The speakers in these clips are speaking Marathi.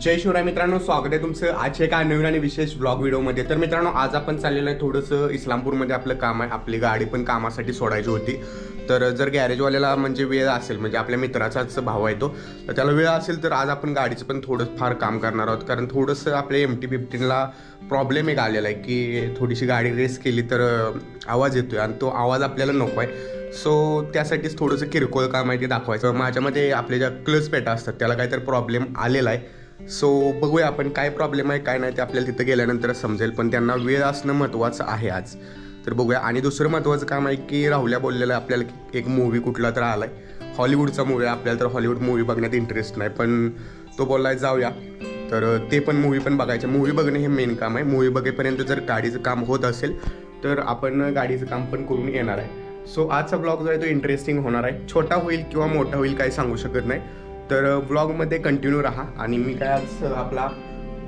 जय शिवराय मित्रांनो, स्वागत आहे तुमचं आजच्या एका नवीन आणि विशेष ब्लॉग व्हिडिओमध्ये। तर मित्रांनो, आज आपण चाललेलं आहे थोडंसं इस्लामपूरमध्ये आपलं काम आहे। आपली गाडी पण कामासाठी सोडायची होती। तर जर गॅरेजवाल्याला म्हणजे वेळ असेल, म्हणजे आपल्या मित्राचाच भाव आहे तो, तर त्याला वेळ असेल तर आज आपण गाडीचं पण थोडं फार काम करणार आहोत। कारण थोडंसं आपल्या MT-15ला प्रॉब्लेम एक आलेला आहे की थोडीशी गाडी रेस केली तर आवाज येतोय आणि तो आवाज आपल्याला नको आहे। सो त्यासाठीच थोडंसं किरकोळ काम आहे ते दाखवायचं। माझ्यामध्ये आपल्या ज्या क्लच पेटा असतात त्याला काहीतरी प्रॉब्लेम आलेला आहे। सो बघूया आपण काय प्रॉब्लेम आहे काय नाही ते आपल्याला तिथं गेल्यानंतरच समजेल। पण त्यांना वेळ असणं महत्त्वाचं आहे आज, तर बघूया। आणि दुसरं महत्त्वाचं काम आहे की राहुल्या बोललेलं आपल्याला एक मूवी कुठला तर आला आहे, हॉलिवूडचा मूवी आहे। आपल्याला तर हॉलिवूड मूवी बघण्यात इंटरेस्ट नाही, पण तो बोललाय जाऊया, तर ते पण मूवी पण बघायचं। मूवी बघणं हे मेन काम आहे। मूवी बघेपर्यंत जर गाडीचं काम होत असेल तर आपण गाडीचं काम पण करून येणार आहे। सो आजचा ब्लॉग जो आहे तो इंटरेस्टिंग होणार आहे। छोटा होईल किंवा मोठा होईल काही सांगू शकत नाही, तर ब्लॉगमध्ये कंटिन्यू राहा। आणि मी काय आज आपला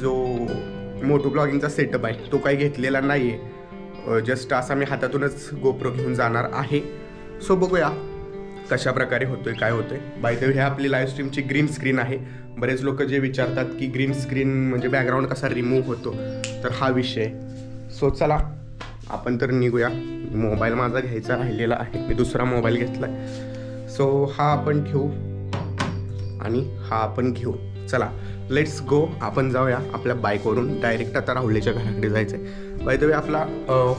जो मोटो ब्लॉगिंगचा सेटअप आहे तो काही घेतलेला नाही आहे, जस्ट असा मी हातातूनच गोप्रो घेऊन जाणार आहे। सो बघूया कशा प्रकारे होतोय काय होतोय। बाय द वे, हे आपली लाईव्ह स्ट्रीमची ग्रीन स्क्रीन आहे। बरेच लोक जे विचारतात की ग्रीन स्क्रीन म्हणजे बॅकग्राऊंड कसा रिमूव्ह होतो, तर हा विषय। सो चला आपण तर निघूया। मोबाईल माझा घ्यायचा राहिलेला आहे, मी दुसरा मोबाईल घेतला आहे। सो हा आपण ठेवू आणि हा आपण घेऊ। चला लेट्स गो, आपण जाऊया आपल्या बाईकवरून डायरेक्ट आता राहुल्याच्या घराकडे जायचं आहे। बाय द वे, आपला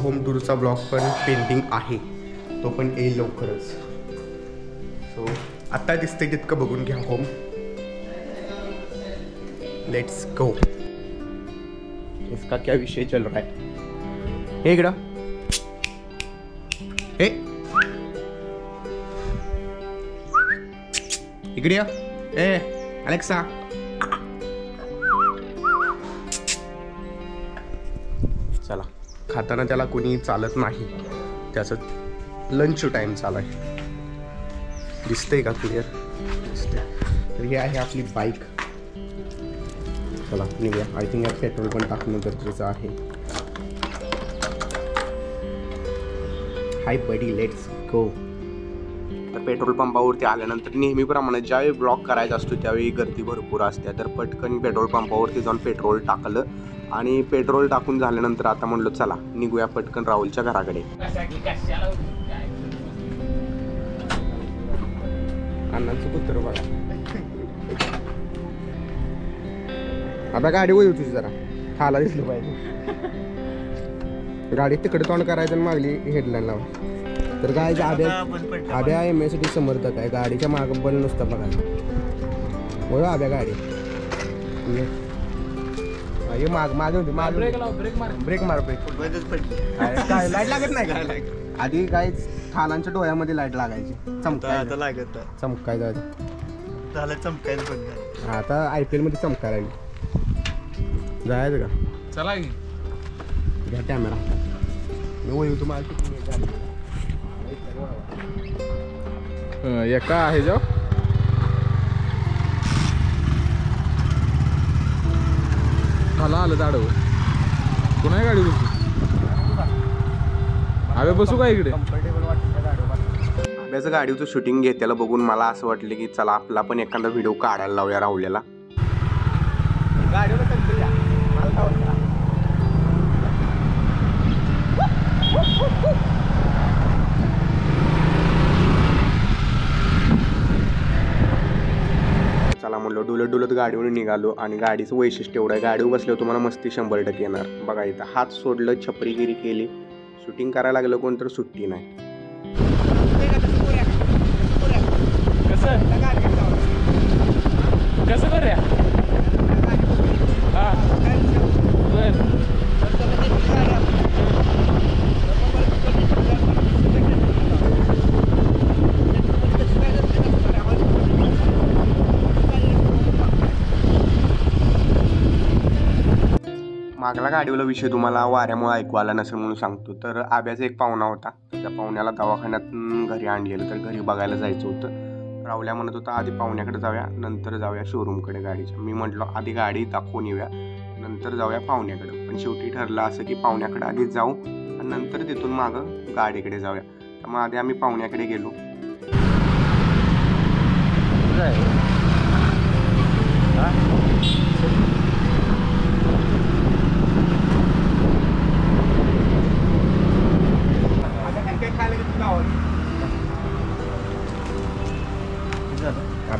होम टूरचा ब्लॉग पण पेंटिंग आहे, तो पण येईल लवकरच। सो आत्ता दिसतंय तितकं बघून घ्या होम। Let's go. इसका क्या विषय चल रहा है? हे इकडं हे इकडे या। ए अलेक्सा, चला। खाताना त्याला कोणी चालत नाही, त्याचं लंच टाइम चालू आहे। दिसतंय का क्लिअर? दिसतंय। तर ही आहे आपली बाईक। चला निघूया। आय थिंक यात पेट्रोल पण टाकणं गरजेचं आहे। हाय बडी, लेट्स गो। पेट्रोल पंपावरती आल्यानंतर नेहमीप्रमाणे ज्यावेळी ब्लॉक करायचा असतो त्यावेळी गर्दी भरपूर असते। तर पटकन पेट्रोल पंपावरती जाऊन पेट्रोल टाकलं आणि पेट्रोल टाकून झाल्यानंतर आता म्हणलो चला निघूया पटकन राहुलच्या घराकडे। अण्णांचं कुत्र बघा। आता गाडी वळू तुझी जरा, खाला दिसलं पाहिजे। गाडी तिकडे तोंड करायचं आणि मागली हेडलाईन लावा। तर काय आब्या MSD समर्थक आहे, गाडीच्या मागं बल नुसतं बघायला। बोला आब्या गाडी ये माग मागे होती, माग ब्रेक मार काय लाईट लागत नाही का? आधी काय खालांच्या डोळ्यामध्ये लाईट लागायची, चमकायला लागत चमकाय झालं चमकायला पण आता IPL मध्ये चमकायला लागली। जायचं का? चला घ्या कॅमेरा। मी वळू तुम्हाला एका आहे जो मला आलं दाडव पुन्हा गाडी बसू। अबे बसू का इकडे? आब्याचं गाडीचं शूटिंग घेतल्याला बघून मला असं वाटलं की चला आपला पण एखादा व्हिडिओ काढायला लावूया राहुल्याला। चला म्हणलो डुलत डुलत गाडीवरून निघालो आणि गाडीचं वैशिष्ट्य एवढं आहे, गाडीवर बसल्यावर तुम्हाला मस्ती 100% येणार। बघा इथं हात सोडलं, छपरीगिरी केली, शूटिंग करायला लागलं कोण तर सुट्टी नाही। कसं कर रे? मागला गाडीवाला विषय तुम्हाला वाऱ्यामुळे ऐकू आला नसेल म्हणून सांगतो। तर आब्याचा एक पाहुणा होता, त्या पाहुण्याला दवाखान्यातून घरी आणलेलं, तर घरी बघायला जायचं होतं। राहुल्या म्हणत होता आधी पाहुण्याकडे जाऊया नंतर जाऊया शोरूमकडे गाडीच्या। मी म्हटलो आधी गाडी दाखवून येऊया नंतर जाऊया पाहुण्याकडे, पण शेवटी ठरलं असं की पाहुण्याकडे आधी जाऊ आणि नंतर तिथून मागं गाडीकडे जाऊया। तर मग आधी आम्ही पाहुण्याकडे गेलो।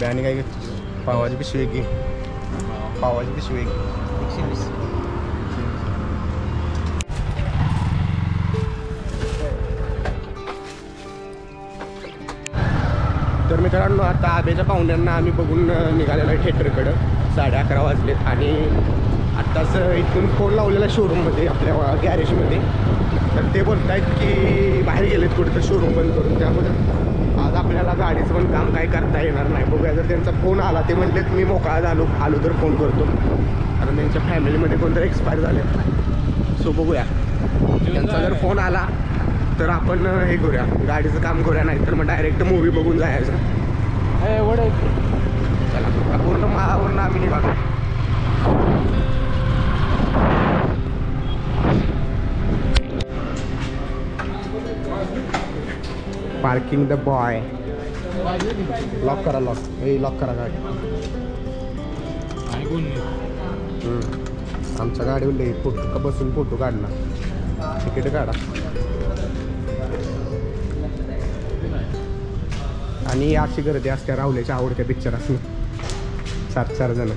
आणि काय घेतो पावाची पिशवी की पावाची पिशवी की 120. तर मित्रांनो आता आबेच्या पाहुण्यांना आम्ही बघून निघालेलो आहे थिएटरकडं 11:30 वाजलेत आणि आत्ताच इथून फोन लावलेला शोरूममध्ये आपल्या गॅरेजमध्ये तर ते बोलत आहेत की बाहेर गेलेत कुठं तर शोरूम बंद करून त्यामुळे आज आपल्याला गाडीचं पण काम काय करता येणार नाही बघूया जर त्यांचा फोन आला ते म्हटलेत मी मोकळा आलो तर फोन करतो कारण त्यांच्या फॅमिलीमध्ये कोणतरी एक्सपायर झाले सो बघूया त्यांचा जर फोन आला तर आपण हे करूया गाडीचं काम करूया नाही तर मग डायरेक्ट मूवी बघून जायचं चला पूर्ण माळावरून आम्ही निघालो पार्किंग द बॉय लॉक करा लॉक करा गाडी आमच्या गाडीवर लई फोटो बसून फोटो काढणार तिकीट काढा आणि अशी गर्दी असते राहुल्याच्या आवडत्या पिक्चर असं 7-4 जण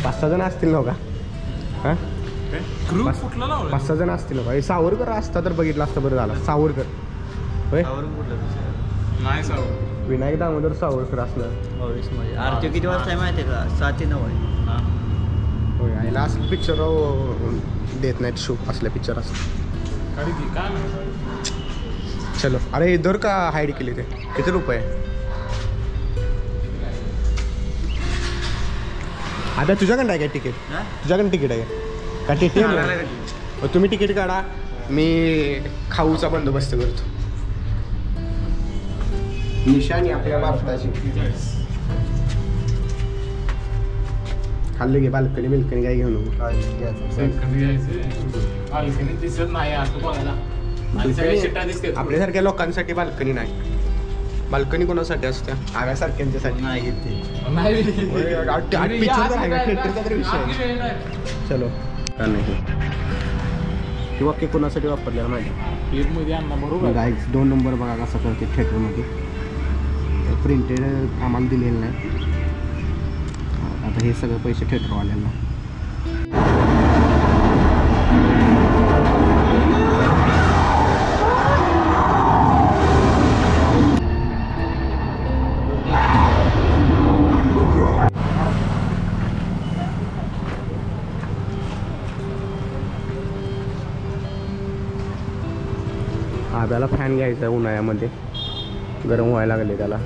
5-6 जण असतील ना का हां 5-6 जण असतील ना का सावरकर असता तर बघितलं असतं बरं झालं सावरकर होय विनायक दामोदर सावरकर असणार आरती किती वाजता माहिती आहे का 7 ते 9 आहे होय आणि लास्ट पिक्चर देत नाहीत शो असल्या पिक्चर असं चलो अरे इधर का हाईड केली ते किती रुपये आता तुझ्याकडे आहे काय तिकीट तुझ्याकडे तिकीट आहे का टी तुम्ही तिकीट काढा मी खाऊचा बंदोबस्त करतो निशाणी आपल्या भारताची खाल्ले घे बाल्कनी बिल्कनी काय घेऊ नको आपल्यासारख्या लोकांसाठी बाल्कनी नाही बाल्कनी कोणासाठी असते आव्यासारख्यांच्यासाठी चलो का नाही हे वाक्य कोणासाठी वापरलेलं माहिती गाईज 2 नंबर बघा कसं करते थिएटरमध्ये प्रिंटेड आम्हाला दिलेलं नाही आता हे सगळं पैसे थिएटरवाल्यांना आब्याला फॅन घ्यायचा आहे उन्हाळ्यामध्ये गरम व्हायला लागले त्याला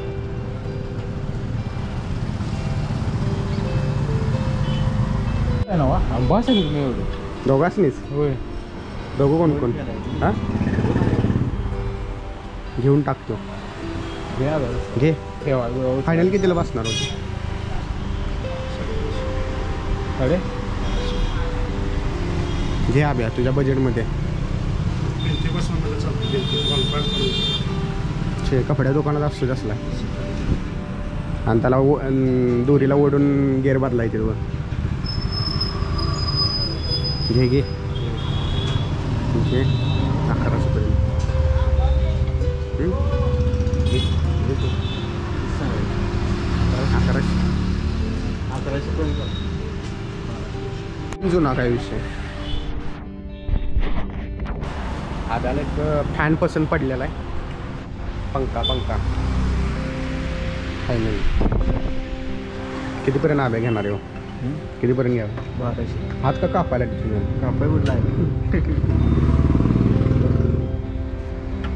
दोघांनीच होय दोघं कोण कोण हां घेऊन टाकतो घे फायनल कितीला बसणार होती अरे घे आब्या तुझ्या बजेटमध्ये कपड्या दुकानात असतो असला आणि त्याला दोरीला ओढून गेअर बदलायचे वर घे घे 1100 पर्यंत जुना काय विषय आब्याला एक फॅन पसंत पडलेला आहे पंखा फायनल कितीपर्यंत आब्या घेणार आहे कितीपर्यंत घ्या 1200 हात का कापायला कापाय कुठला आहे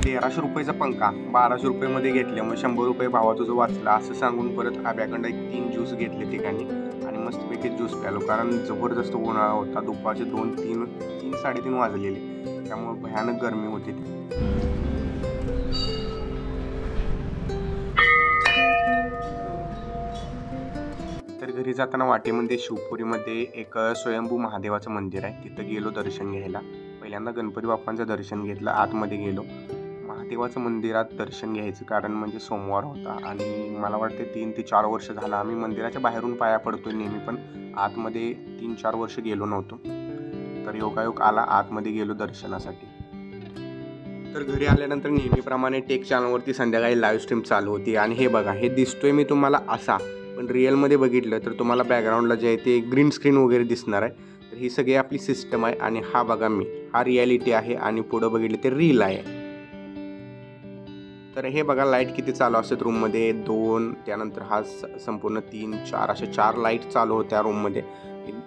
1300 रुपयाचा पंखा 1200 रुपयेमध्ये घेतल्यामुळे 100 रुपये भावा तुझं वाचला असं सांगून परत आब्याकडं 3 ज्यूस घेतले ठिकाणी आणि मस्तपैकी ज्यूस प्यालो कारण जबरदस्त उन्हाळा होता दुपारचे 3-3:30 वाजलेले त्यामुळे भयानक गरमी होती ती तर घरी जाताना वाटेमध्ये शिवपुरीमध्ये एक स्वयंभू महादेवाचं मंदिर आहे तिथं गेलो दर्शन घ्यायला पहिल्यांदा गणपती बाप्पांचं दर्शन घेतलं आतमध्ये गेलो महादेवाचं मंदिरात दर्शन घ्यायचं कारण म्हणजे सोमवार होता आणि मला वाटते 3 ते 4 वर्ष झालं आम्ही मंदिराच्या बाहेरून पाया पडतोय नेहमी पण आतमध्ये 3-4 वर्ष गेलो नव्हतो तर योगायोग आला आतमध्ये गेलो दर्शनासाठी तर घरी आल्यानंतर नेहमीप्रमाणे टेक चॅनलवरती संध्याकाळी लाईव्ह स्ट्रीम चालू होती आणि हे बघा, हे दिसतोय मी तुम्हाला असा, पण रिअलमध्ये बघितलं तर तुम्हाला बॅकग्राऊंडला जे आहे ते ग्रीन स्क्रीन वगैरे दिसणार आहे. तर ही सगळी आपली सिस्टम आहे आणि हा बघा मी, हा रिॲलिटी आहे आणि पुढं बघितलं ते रील आहे. तर हे बघा लाईट किती चालू असतात रूममध्ये, 2, त्यानंतर हा संपूर्ण 3, 4 अशा 4 लाईट चालू होत्या रूममध्ये.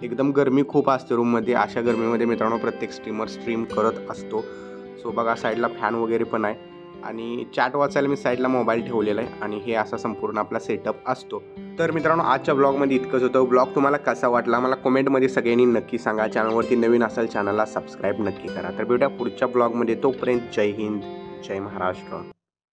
एकदम गरमी खूप असते रूममध्ये. अशा गरमीमध्ये मित्रांनो प्रत्येक स्ट्रीमर स्ट्रीम करत असतो. सो बघा साईडला फॅन वगैरे पण आहे आणि चॅट वाचायला मी साईडला मोबाईल ठेवलेला आहे आणि हे असा संपूर्ण आपला सेटअप असतो. तर मित्रांनो आजच्या ब्लॉगमध्ये इतकंच होतं. ब्लॉग तुम्हाला कसा वाटला मला कमेंटमध्ये सगळ्यांनी नक्की सांगा. चॅनलवरती नवीन असेल चॅनलला सबस्क्राईब नक्की करा. तर भेटूया पुढच्या ब्लॉगमध्ये. तोपर्यंत जय हिंद, जय महाराष्ट्र.